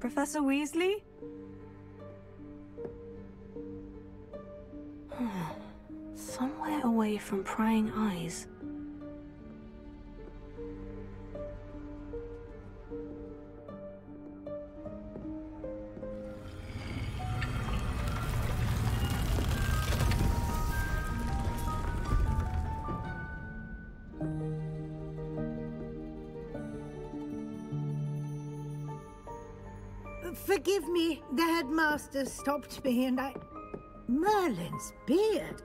Professor Weasley? Somewhere away from prying eyes. Forgive me, the headmaster stopped me and I... Merlin's beard.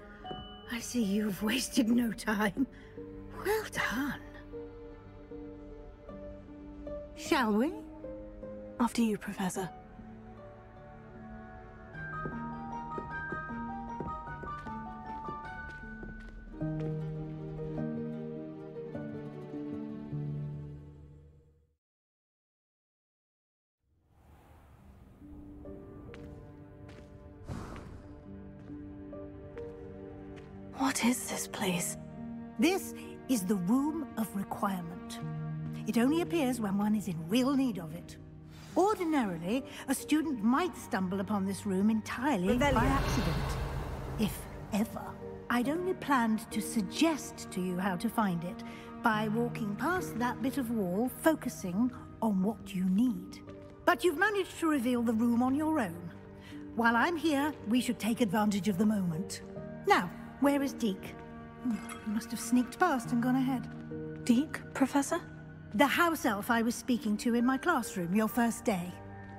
I see you've wasted no time. Well done. Shall we? After you, Professor. What is this place? This is the Room of Requirement. It only appears when one is in real need of it. Ordinarily, a student might stumble upon this room entirely by accident. If ever. I'd only planned to suggest to you how to find it by walking past that bit of wall, focusing on what you need. But you've managed to reveal the room on your own. While I'm here, we should take advantage of the moment. Now, where is Deke? He must have sneaked past and gone ahead. Deke, Professor? The house elf I was speaking to in my classroom your first day.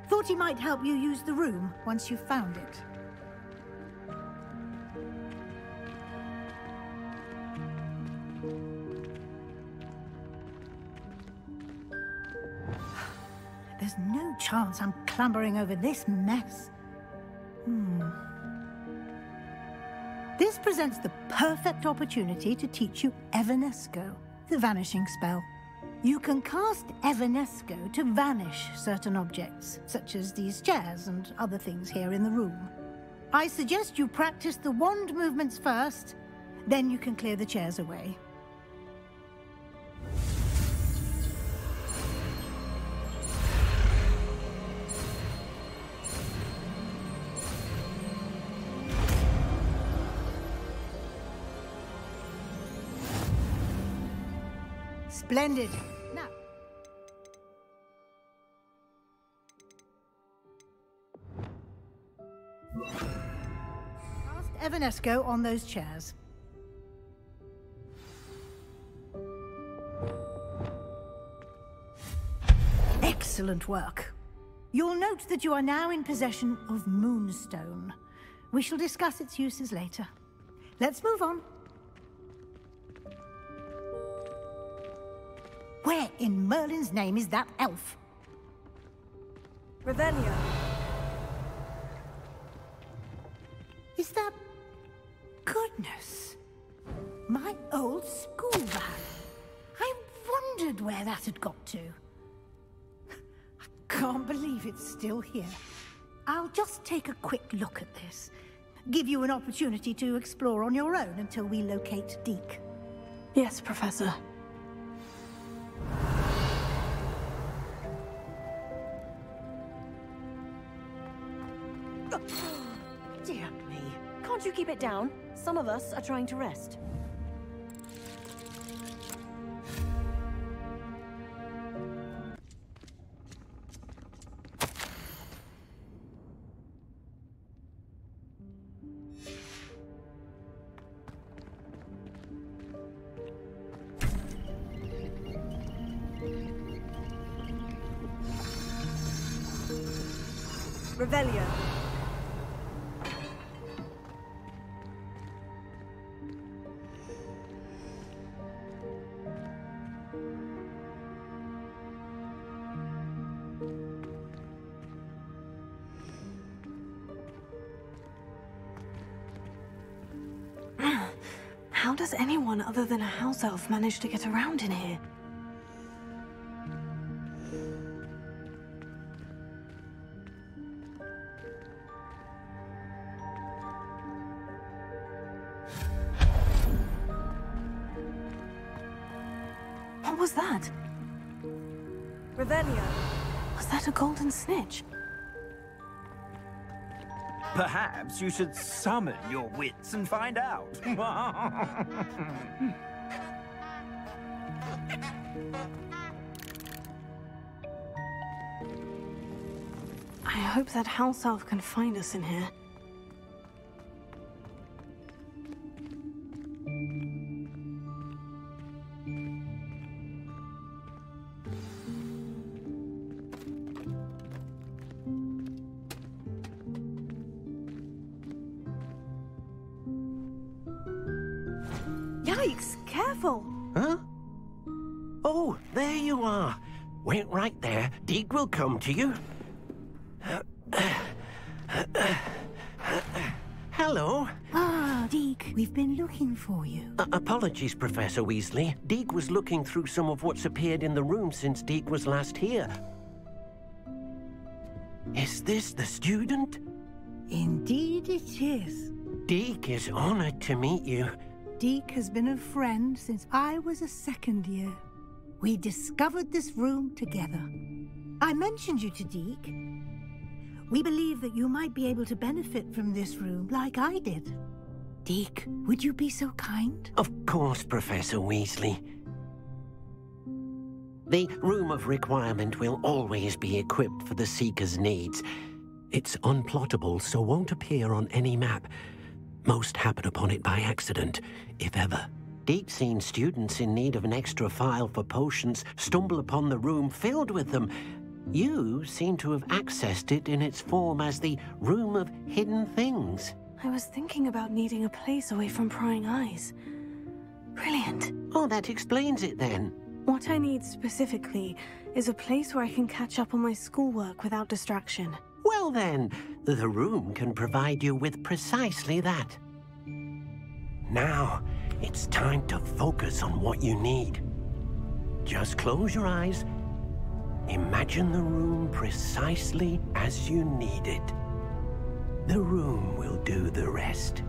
Thought he might help you use the room once you've found it. There's no chance I'm clambering over this mess. This presents the perfect opportunity to teach you Evanesco, the vanishing spell. You can cast Evanesco to vanish certain objects, such as these chairs and other things here in the room. I suggest you practice the wand movements first, then you can clear the chairs away. Splendid. Now. Cast Evanesco on those chairs. Excellent work. You'll note that you are now in possession of Moonstone. We shall discuss its uses later. Let's move on. Where in Merlin's name is that elf? Revelio. Is that... Goodness. My old school bag. I wondered where that had got to. I can't believe it's still here. I'll just take a quick look at this. Give you an opportunity to explore on your own until we locate Deke. Yes, Professor. Dear me. Can't you keep it down? Some of us are trying to rest. Revelio. How does anyone other than a house elf manage to get around in here? What was that? Revelio. Was that a golden snitch? Perhaps you should summon your wits and find out. I hope that house elf can find us in here. Yikes, careful! Huh? Oh, there you are. Wait right there. Deke will come to you. Hello. Ah, Deke, we've been looking for you. Apologies, Professor Weasley. Deke was looking through some of what's appeared in the room since Deke was last here. Is this the student? Indeed it is. Deke is honored to meet you. Deke has been a friend since I was a second year. We discovered this room together. I mentioned you to Deke. We believe that you might be able to benefit from this room like I did. Deke, would you be so kind? Of course, Professor Weasley. The Room of Requirement will always be equipped for the Seeker's needs. It's unplottable, so won't appear on any map. Most happen upon it by accident, if ever. Deke's seen students in need of an extra file for potions stumble upon the room filled with them. You seem to have accessed it in its form as the Room of Hidden Things. I was thinking about needing a place away from prying eyes. Brilliant. Oh, that explains it then. What I need specifically is a place where I can catch up on my schoolwork without distraction. Well then, the room can provide you with precisely that. Now, it's time to focus on what you need. Just close your eyes. Imagine the room precisely as you need it. The room will do the rest.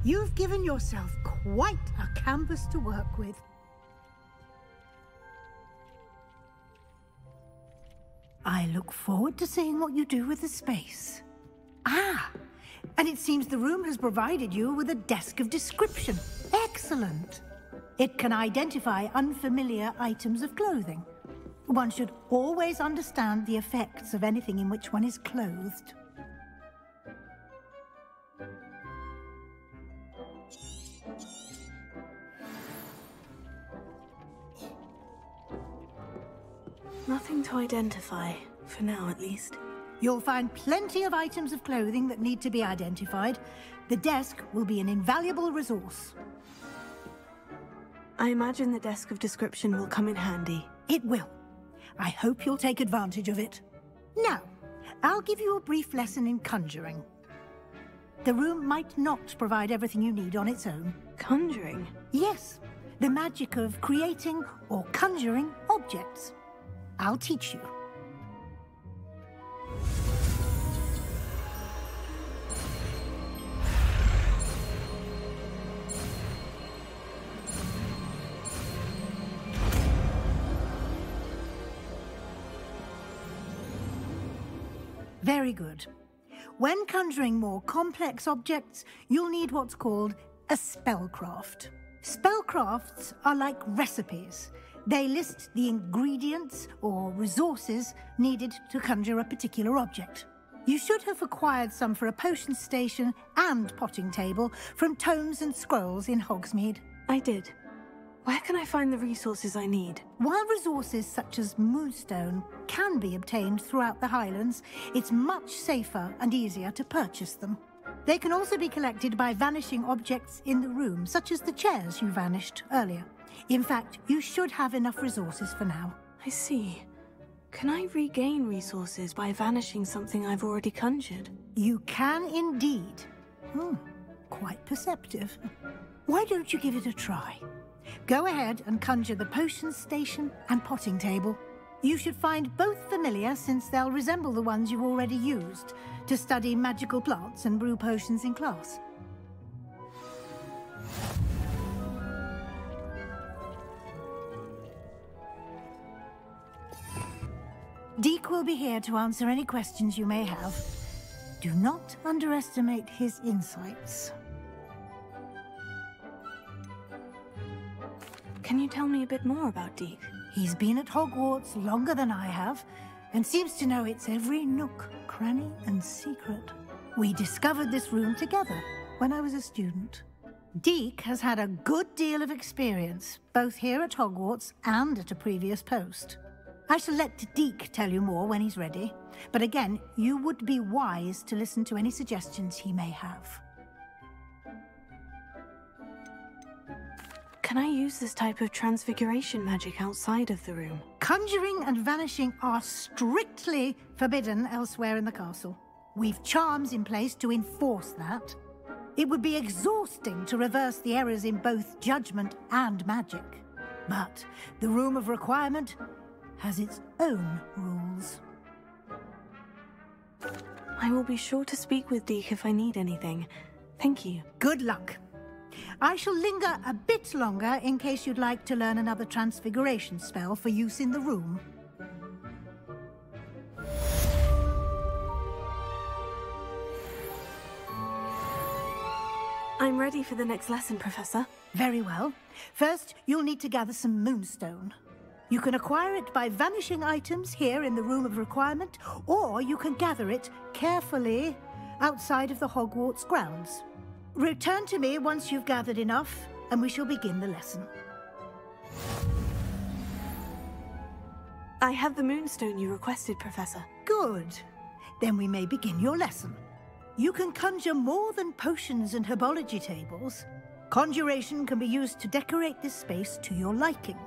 You've given yourself quite a canvas to work with. I look forward to seeing what you do with the space. Ah, and it seems the room has provided you with a desk of description. Excellent. It can identify unfamiliar items of clothing. One should always understand the effects of anything in which one is clothed. Nothing to identify, for now at least. You'll find plenty of items of clothing that need to be identified. The desk will be an invaluable resource. I imagine the desk of description will come in handy. It will. I hope you'll take advantage of it. Now, I'll give you a brief lesson in conjuring. The room might not provide everything you need on its own. Conjuring? Yes, the magic of creating or conjuring objects. I'll teach you. Very good. When conjuring more complex objects, you'll need what's called a spellcraft. Spellcrafts are like recipes. They list the ingredients or resources needed to conjure a particular object. You should have acquired some for a potion station and potting table from tomes and scrolls in Hogsmeade. I did. Where can I find the resources I need? While resources such as moonstone can be obtained throughout the Highlands, it's much safer and easier to purchase them. They can also be collected by vanishing objects in the room, such as the chairs you vanished earlier. In fact, you should have enough resources for now. I see. Can I regain resources by vanishing something I've already conjured? You can indeed. Quite perceptive. Why don't you give it a try? Go ahead and conjure the potion station and potting table. You should find both familiar, since they'll resemble the ones you've already used to study magical plants and brew potions in class. Deke will be here to answer any questions you may have. Do not underestimate his insights. Can you tell me a bit more about Deke? He's been at Hogwarts longer than I have, and seems to know its every nook, cranny, and secret. We discovered this room together when I was a student. Deke has had a good deal of experience, both here at Hogwarts and at a previous post. I shall let Deke tell you more when he's ready, but again, you would be wise to listen to any suggestions he may have. Can I use this type of transfiguration magic outside of the room? Conjuring and vanishing are strictly forbidden elsewhere in the castle. We've charms in place to enforce that. It would be exhausting to reverse the errors in both judgment and magic. But the Room of Requirement has its own rules. I will be sure to speak with Deke if I need anything. Thank you. Good luck. I shall linger a bit longer in case you'd like to learn another transfiguration spell for use in the room. I'm ready for the next lesson, Professor. Very well. First, you'll need to gather some moonstone. You can acquire it by vanishing items here in the Room of Requirement, or you can gather it carefully outside of the Hogwarts grounds. Return to me once you've gathered enough, and we shall begin the lesson. I have the moonstone you requested, Professor. Good. Then we may begin your lesson. You can conjure more than potions and herbology tables. Conjuration can be used to decorate this space to your liking.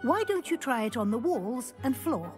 Why don't you try it on the walls and floor?